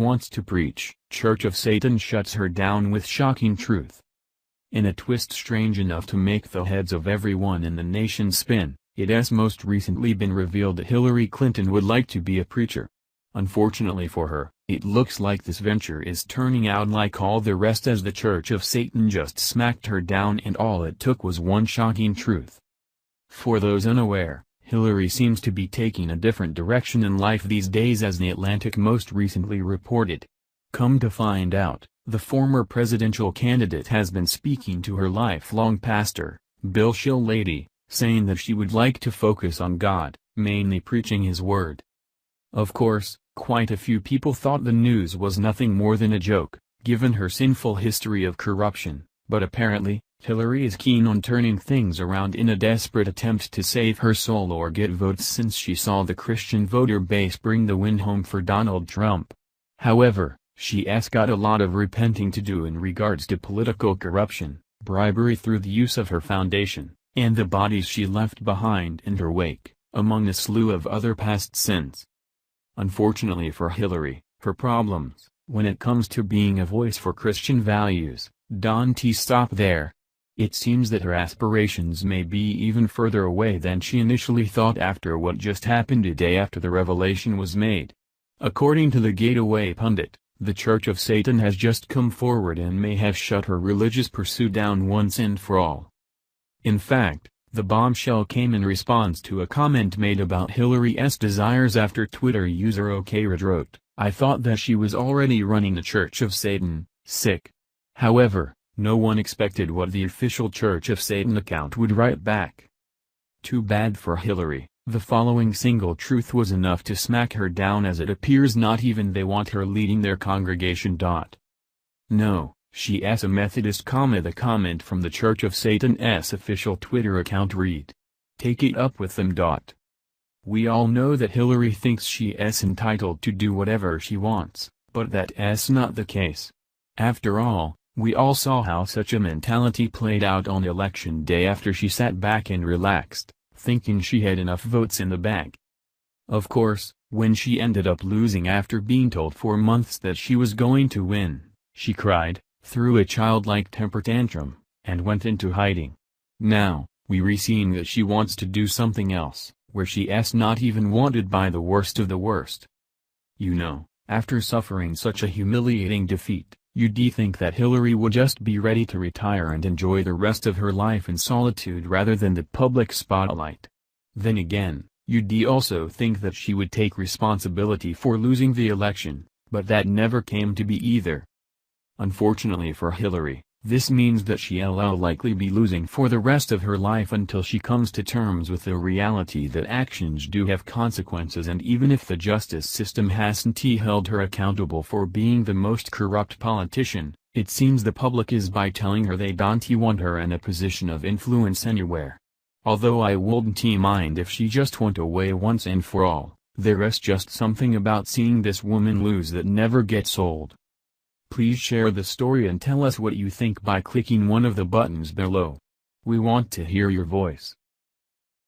wants to preach. Church of Satan shuts her down with shocking truth. In a twist strange enough to make the heads of everyone in the nation spin, it has most recently been revealed that Hillary Clinton would like to be a preacher. Unfortunately for her, it looks like this venture is turning out like all the rest, as the Church of Satan just smacked her down and all it took was one shocking truth. For those unaware, Hillary seems to be taking a different direction in life these days, as The Atlantic most recently reported. Come to find out, the former presidential candidate has been speaking to her lifelong pastor, Bill Shillady, saying that she would like to focus on God, mainly preaching His word. Of course, quite a few people thought the news was nothing more than a joke, given her sinful history of corruption, but apparently, Hillary is keen on turning things around in a desperate attempt to save her soul or get votes, since she saw the Christian voter base bring the win home for Donald Trump. However, she's got a lot of repenting to do in regards to political corruption, bribery through the use of her foundation, and the bodies she left behind in her wake, among a slew of other past sins. Unfortunately for Hillary, her problems, when it comes to being a voice for Christian values, don't stop there. It seems that her aspirations may be even further away than she initially thought after what just happened a day after the revelation was made. According to the Gateway Pundit, the Church of Satan has just come forward and may have shut her religious pursuit down once and for all. In fact, the bombshell came in response to a comment made about Hillary's desires after Twitter user OKRed wrote, "I thought that she was already running the Church of Satan, sick." However, no one expected what the official Church of Satan account would write back. Too bad for Hillary, the following single truth was enough to smack her down, as it appears not even they want her leading their congregation. No, she's a Methodist, the comment from the Church of Satan's official Twitter account read. Take it up with them. We all know that Hillary thinks she's entitled to do whatever she wants, but that's not the case. After all, we all saw how such a mentality played out on election day after she sat back and relaxed, thinking she had enough votes in the bag. Of course, when she ended up losing after being told for months that she was going to win, she cried, threw a childlike temper tantrum, and went into hiding. Now, we're seeing that she wants to do something else, where she's not even wanted by the worst of the worst. After suffering such a humiliating defeat, you'd think that Hillary would just be ready to retire and enjoy the rest of her life in solitude rather than the public spotlight. Then again, you'd also think that she would take responsibility for losing the election, but that never came to be either. Unfortunately for Hillary, this means that she'll likely be losing for the rest of her life until she comes to terms with the reality that actions do have consequences, and even if the justice system hasn't held her accountable for being the most corrupt politician, it seems the public is by telling her they don't want her in a position of influence anywhere. Although I wouldn't mind if she just went away once and for all, there's just something about seeing this woman lose that never gets old. Please share the story and tell us what you think by clicking one of the buttons below. We want to hear your voice.